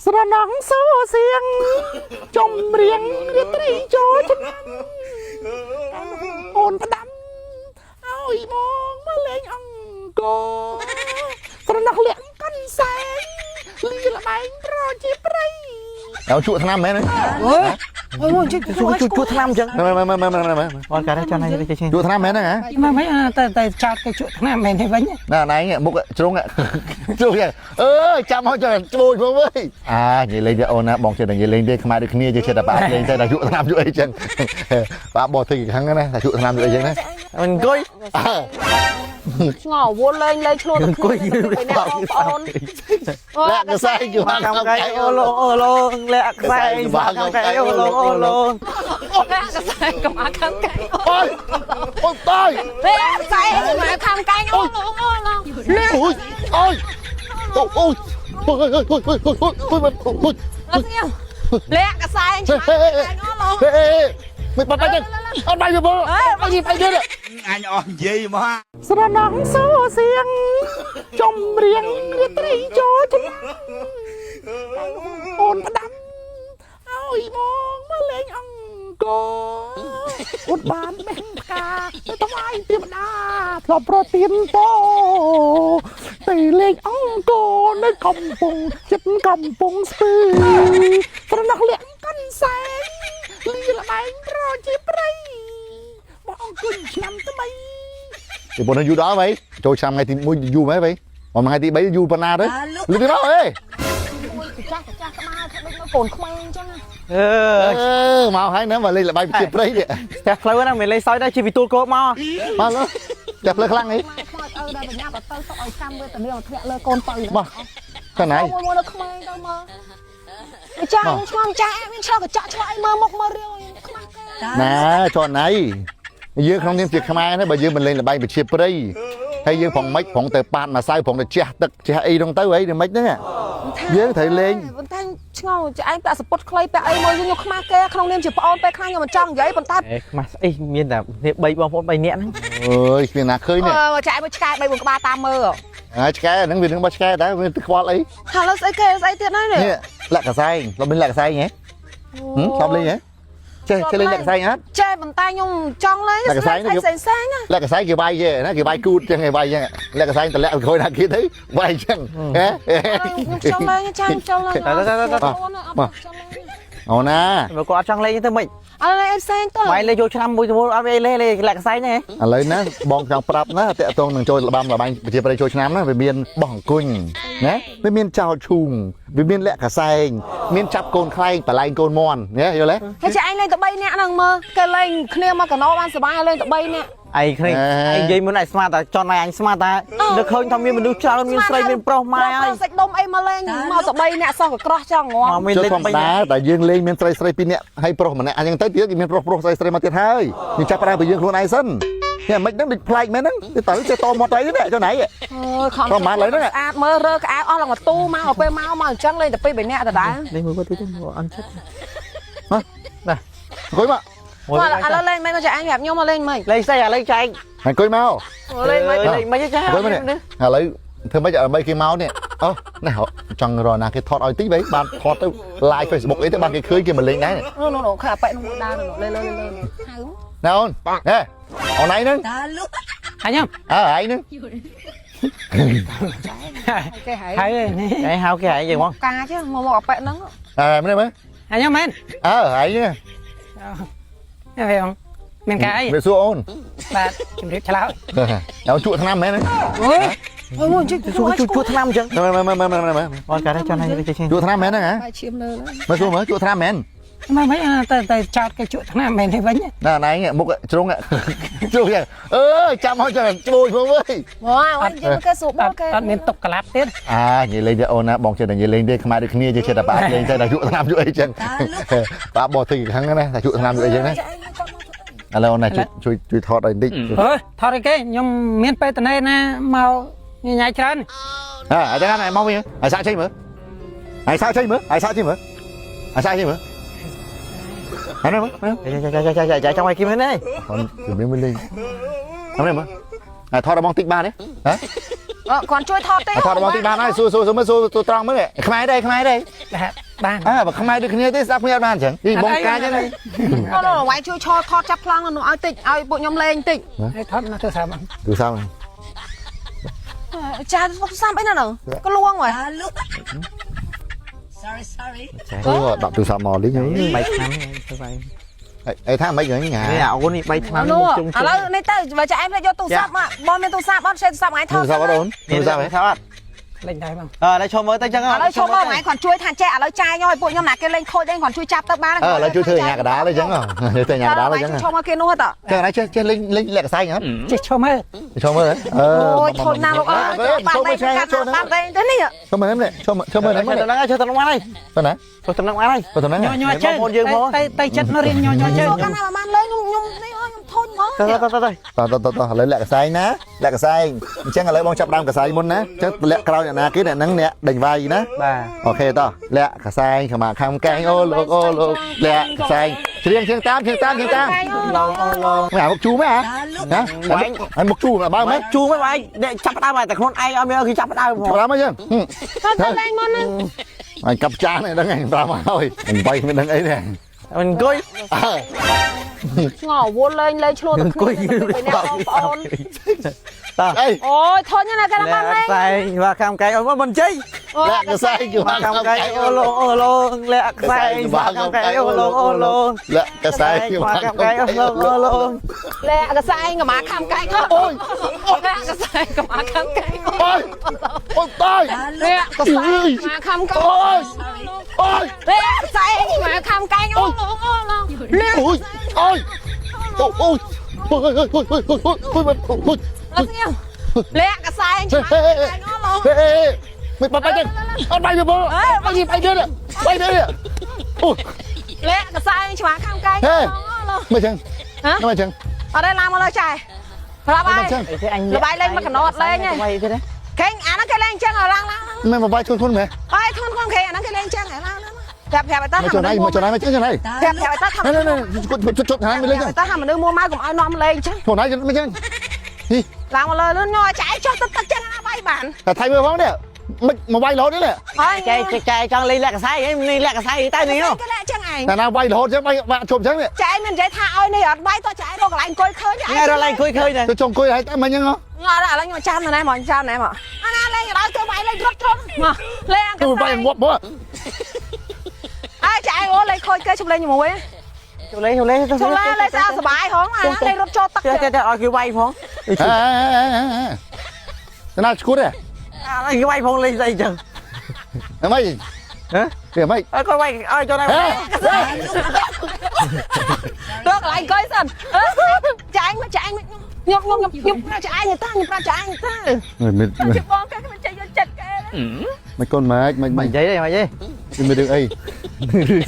สระนังโซ่เสียงจมเรียงเรียตรีโจชนะโอนพดำเอาอีมองมาเล่งอังกอสระนักเลี้ยงกันแสงลีละไมรอจีบไรเอาchuột thằng nam mẹ này chuột thằng nam chứ mà con cái đấy cho này cái chuột thằng nam mẹ này hả mà mấy tay chặt cái chuột thằng nam mẹ này vẫn nè này nghe mục trúng ạ trúng vậy chăm họ cho bồi vô với vậy lên cho ôn á bọn chơi này lên đi khai được kia chơi đạp bạc lên chơi là chuột thằng nam chuột ấy chân bà bỏ thì thằng này là chuột thằng nam chuột ấy chân đấy mình coi ngỏ vô lên luôn coi lẹ cái sai kiểu không cái ô lô lẹ cái sai không cái ô lô lẹ cái sai cầm áo khăn cái ôi tôi lẹ cái sai cầm áo khăn cái ô lô ôi lẹ cái sai mày bật tay chân ăn bay vô bay gì bay đi anh on gì mà สระนังโซ่เสียงจมเรียงเรียตรีโจชนะโอนพดำเอาอีมองมาเล่งอังกออุดบานแมงกาทำไมเตรียมดาพลอโปรตีนโตตีเล่งอังกอในกำปงจับกำปงสปีสระนักเลี้ยงกันแสงลีละไมรอจีบไรบอกกุญชำทำไมthì bọn nó du đó vậy trôi xong ngày thì mua du mấy vậy còn ngày thì bấy du pana đấy lên đi đó ơi mau hay nữa mà lên là bay chụp đấy vậy đẹp lâu đó mình lấy soi đây chỉ vì tôi có mà nó đẹp lên khăn ấy mà cái này nè cho này dương không nên việc khai đấy bởi dương mình lên là bay bị chip đi hay dương phòng mấy phòng tờ pan mà sai phòng là che tật che y trong tới ấy thì mấy đấy dương thấy lên anh ta support clay pe ai mới dùng khma ke không nên chỉ on pe khang nhưng mà trong vậy còn ta mà miên là bay bom phốt bay nẹn ơi phiền nào khơi nè chạy mới chạy bay buồn ba tam mơ cái nó vì nó bắt cái đó vì qua lấy thằng nó sẽ tiền đấy này lại cả sai nó bên lại cả sai nhé xong lên nhé chơi lên lại sai nhá chơi bàn tay nhung trong lấy lại cả sai kiểu bay vậy nó kiểu bay cút cho ngày bay vậy lại cả sai từ lẹ thôi là kia thấy bay chăng trong lên ồ nè mà có trong lên như thế mình em xem tôi mày lấy vô cho năm mùi lấy lại cái say này lấy nó bong trong prap nó tẹt tông đằng trôi là băm là banh chỉ phải trôi cho năm nó về miền bỏng cùn nhé với miền chào trùng với miền lẹ cả say miền chắp côn khay và lại côn mòn nhé hiểu đấy cái chị anh lên tập bay nè năng mơ cái lên kia mà cả nó ban sờ bay lên tập bay nè anh dây muốn này smart ta cho này anh smart ta được hơn thằng mình được trao miền say miền pro mai ai sạch đông em mà lên mau tập bay nè xong rồi cross cho ngon mình lên đá tại dương lên miền say pin nè hay pro mà nè anhยังtới tiếng miền pro say mà thiệt hơi nhưng chắp ra bị dương luôn ai sân nè mấy nó bị play mấy nó tới chơi to một đấy đấy cho này không mà lấy nó nè mơ rơ cái áo là mà tu mau pe mau mà trắng lên tập bay nè tập đá đây mới có tí ăn chết nè coi mà anh lên mấy con trai anh gặp nhau mà lên mày lên xe à lên chạy anh coi mau lên mấy cái trái lấy thưa mấy giờ mấy cái máu nè này họ chẳng rồi là cái thọt oi tí vậy bạn thọt tới like Facebook ấy tới bạn cái khơi kia mình lên đấy nó khả bậy nó đa rồi lên nào nè hồi nãy nữa anh nhá ấy nữa cái hao cái gì không cá chứ mà một bậy nó mấy mấy anh nhá men ấy nhá phải không men cái về xua ôn bạn chim rít cháo nào chuột thằng nam mấy đấy chuột thằng nam chứ mà con cái đấy cho này chuột thằng nam mấy đấy hả mà xua mới chuột thằng nam mấy mà mấy tay chặt cái chuột thằng nam mày này vẫn nè này nghe mục trúng ạ trúng vậy chăm họ cho bồi vô với wow cái sụp cái tao miền tục cả lát tiết vậy lên cho ôn á bọn chơi này vậy lên đi khai được kia chơi đạp bạc lên chơi là chuột thằng nam chuột ấy chân bà bỏ thì thằng này là chuột thằng nam chuột ấy chân đấy alo này chui thọt đây đi thọt cái nhưng miền tây này nè màu nhảy chân ở đây này mau đi ở sao chơi mở ở sao chơi mở ở sao chơi mở ở sao chơi mở anh em chạy trong ngoài kia bên đây còn từ bên bên lên anh em mở thọt là bong tích ba đấy hả còn chui thọt đấy ថតរបស់ទីបានហើយសួរមើលសួរត្រង់មើលខ្មែរដែរបានបើខ្មែរដូចគ្នាទេស្ដាប់គ្នាបានអញ្ចឹងទីបងកាយចឹង អូវាយជួយឈរថតចាប់ប្លង់នោះឲ្យតិចឲ្យពួកខ្ញុំលេងតិច ទូសាម ចាសាំអីណានោះក៏លួងហើយ អូដាក់ទូសាមមកលីង 3 ឆ្នាំទៅហើយ អីថាមិនហ្នឹងញ៉ា នេះអូននេះ3ឆ្នាំ នោះ ជុំ ឥឡូវនេះទៅបើចាឯងភ្លេចយកទូរស័ព្ទមកបងមានទូរស័ព្ទអត់សេទូរស័ព្ទថ្ងៃថត ទូសាមអត់អូនទូសាមហ៎ ថាអត់លេងដែរបងដល់ឈប់មើលទៅចឹង ឥឡូវចូលមកថ្ងៃគាត់ជួយថាចេះឥឡូវចាយឲ្យពួកខ្ញុំណាគេលេងខូចដែរគាត់ជួយចាប់ទៅបាន ឥឡូវជួយធ្វើញ៉ាកដាលអញ្ចឹងធ្វើញ៉ាកដាលអញ្ចឹង ចូលមកគេនោះទៅ ចឹងណាចេះលេងលាក់កសែងអត់ ចេះឈប់មើល ចូលមើល អូយធន់ណាស់លោកអើយចូលមកឆ្ងាយចូលបាត់ទេនេះ ចូលមើលនេះចូលមើល ទៅហ្នឹងហើយចូលទៅហ្នឹងហើយ ទៅណា ចូលទៅហ្នឹងហើយ ទៅណា ញ៉ាជើងបងយើងផងទៅចិត្តមករៀនញ៉ាជើង កាលណាបានលេងខ្ញុំនេះខ្ញុំធន់ហ្មង ទៅឥឡូវលាក់កសែងណាលាក់កសែងអញ្ចឹងឥឡូវបងចាប់ដើមកសែងមុនណាអញ្ចឹងលាក់ក្រោយអ្នកណាគេអ្នកហ្នឹងអ្នកដេញវាយណា បាទ អូខេតោះលាក់កសែងខ្មាខំកែងអូលោកលាក់កសែងច្រៀងតាម ឡងឡង មិនអាមុខជូមែហ៎ណាហើយមុខជូបើមិន ជួមិនបាយចាប់ដើមតែខ្លួនឯងអត់មានគឺចាប់ដើមផង ប្រាំអញ្ចឹង ទៅលេងមុនហ្នឹង អញកាប់ចានហ្នឹងឯងប្រាំហើយអញបាយមិនដឹងអីទេ មិនអង្គុយ ងល់វល់លេងឆ្លោះទៅអង្គុយបងប្អូន តើ អី អូយធន់ណាស់កាលណាបានលេង ខ្សែបាទខាំកែអូមិនជ័យ លាក់កសែងគឺ ខាំកែអូឡងលាក់ខ្សែបាទខាំកែអូឡង លាក់កសែងគឺ ខាំកែអូឡង លែកសែងកម្មាខំកែអូយលែកសែងកម្មាខំកែ អូយអូយតើយ លែកសែងកម្មាខំកែ អូយអូយ លែកសែងកម្មាខំកែអូឡងលែក អូយអូយអូយអូយអូយអូយអូយអូយអូយអូយ អត់ញ៉ាំលែកសែងកម្មាខំកែអូឡង ហេមិនបាច់ទេអត់បាយទៅបងបាយនេះបាយនេះអូ លែកសែងកម្មាខំកែអូឡង មិនចឹង ហ៎ មិនចឹង អត់ទេឡើងមកលើចាយប្រាប់ហើយ អញ ល្បាយលេងមកកណត់លេងហ៎ បាយទេ គេអាហ្នឹងគេលេងចឹងឡើង មិនបាយធន់មែន បាយធន់ខ្លួនគេអាហ្នឹងគេលេងចឹងឡើងប្រាប់ឲ្យតើ មកចុះណៃមកចុះណៃមកចឹងណៃ ប្រាប់ឲ្យតើថា ណៃជុតណៃមិនលេងចឹង តើថាមនុស្សមួម៉ៅកុំឲ្យនាំលេងចឹង ចុះណៃមិនចឹង ឡើងមកលើលឿនញ័រចាយចុះទឹកចឹងណាបាយបាន តែថៃមើលផងនេះមិនមកវាយរហូតនេះ ហើយ ចែចង់លេងលាក់កសែងនេះលាក់កសែងទៅនេះនោះ គេលេងចឹងឯង តែណាវាយរហូតចឹងវាយបាក់ជុំចឹងនេះ ចាយមាននិយាយថាឲ្យនេះអត់បាយតោះចាយរកកន្លែងអង្គុយឃើញ ថ្ងៃរឡើងអង្គុយឃើញ ទៅចុងអង្គុយហើយតែមិនចឹងហ៎ ងល់ឥឡូវខ្ញុំចាំណែមកចាំណែមកអាណាលេងដល់ទៅបាយលេងរត់ធំមកលេង ទៅវាយងាប់មក អើចាយអូលេងខូចគេជុំលេងជាមួយ ចូលលេងចូលលេង ជុំលេងលេងស្អាតសុបាយហងអាលេងរត់ចូលទឹក ទៅឲ្យគេវាយផង តែណាឈួតទេ ឲ្យគេវាយផងលេងស្អីចឹង អីមិនហ៎គេមិន ឲ្យគាត់វាយឲ្យចូលណា រកកន្លែងអង្គុយសិនចាយមកចាយមកខ្ញុំប្រាចាយទៅខ្ញុំប្រាចាយទៅ មិន ជិះបងគេមិនចេះយកចិត្តគេ មិនកូនម៉េចមិន និយាយទេមកទេ មានរឿងអី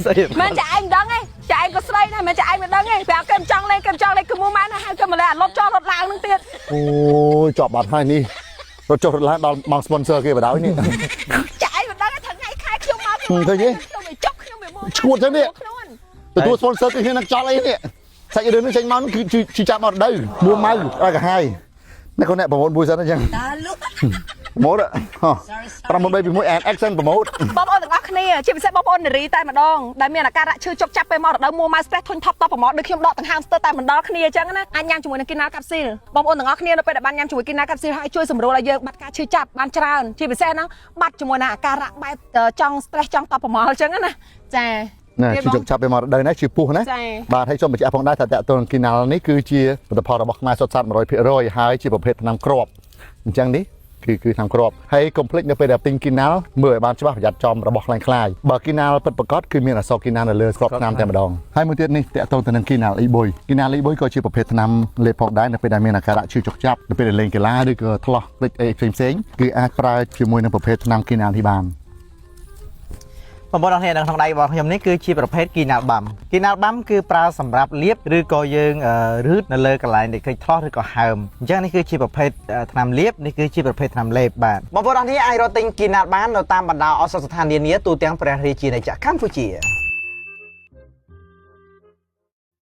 ស្អី មិនចាឯងដឹងទេចាឯងក៏ស្រីដែរមិនចាឯងមិនដឹងទេប្រាប់គេមិនចង់លេងគឺមួម៉ែណាហើយគេមកលេងអាលត់ចោលរត់ឡើងនឹងទៀត អូយជាប់បាត់ហើយនេះរត់ចុះរត់ឡើងដល់មក sponsor គេបដ ாய் នេះ ចាឯងមិនដឹងថាថ្ងៃខែខ្ញុំមក ឃើញទេ ខ្ញុំទៅចុកខ្ញុំវាមក ឈួតចឹងនេះទទួល sponsor គេហ៊ាននឹងចោលអីនេះសាច់រឿងនេះចេញមកគឺចាប់មកដៅមួម៉ៅឲ្យកាហាយនេះគាត់អ្នកប្រមូលមួយសិនអញ្ចឹងប្រមូលប្រមូលបីពីមួយ and action ប្រមូល បងប្អូនទាំងអស់គ្នាជាពិសេសបងប្អូននារីតែម្ដងដែលមានអាការៈឈឺចុកចាប់ពេលមករដូវមួម៉ៅ stress ធុញថប់តបប្រមោតដូចខ្ញុំដកដង្ហើមស្ទើរតែមិនដល់គ្នាអញ្ចឹងណាអាចញ៉ាំជាមួយនឹងគីណាកាប់ស៊ីលបងប្អូនទាំងអស់គ្នានៅពេលដែលបានញ៉ាំជាមួយគីណាកាប់ស៊ីលហើយជួយសម្រួលឲ្យយើងបាត់ការឈឺចាប់បានច្រើនជាពិសេសហ្នឹងបាត់ជាមួយនឹងអាការៈបែបចង់ stress ចង់តបប្រមោលអញ្ចឹងណាចា ណាជិះចុកចាប់ពេលមករដូវនេះជាពុះណាបាទហើយសូមបញ្ជាក់ផងដែរថាតកតូនគីណាល់នេះគឺជាផលិតផលរបស់ខ្មែរសុទ្ធសាធ 100% ហើយជាប្រភេទថ្នាំគ្រាប់អញ្ចឹងនេះគឺថ្នាំគ្រាប់ហើយកុំភ្លេចនៅពេលដែលទិញគីណាល់មើលឲ្យបានច្បាស់ប្រយ័ត្នចំរបស់ខ្លាំងបើគីណាល់ពិតប្រាកដគឺមានអក្សរគីណាល់នៅលើគ្រាប់ថ្នាំតែម្ដងហើយមួយទៀតនេះតកតូនទៅនឹងគីណាល់អ៊ីបុយគីណាល់អ៊ីបុយក៏ជាប្រភេទថ្នាំលេបផងដែរនៅពេលដែលមានអាការៈឈឺចុកចាប់នៅពេលដែលលេងកីឡាឬក៏ថ្លោះភ្លេចអីផ្សេងៗគឺអាចប្រើជាមួយនឹងប្រភេទថ្នាំគីណាល់នេះបាន បងប្អូនអរគ្នានៅក្នុងដៃរបស់ខ្ញុំនេះគឺជាប្រភេទគីណាល់បាំគីណាល់បាំគឺប្រើសម្រាប់លាបឬក៏យើងរឺតនៅលើកន្លែងដែលឃើញថ្លោះឬក៏ហើមអញ្ចឹងនេះគឺជាប្រភេទថ្នាំលាបនេះគឺជាប្រភេទថ្នាំលេបបាទបងប្អូនអរគ្នាអាចរកទិញគីណាល់បាននៅតាមបណ្ដាអសរស្ថាននានាទូទាំងព្រះរាជាណាចក្រកម្ពុជា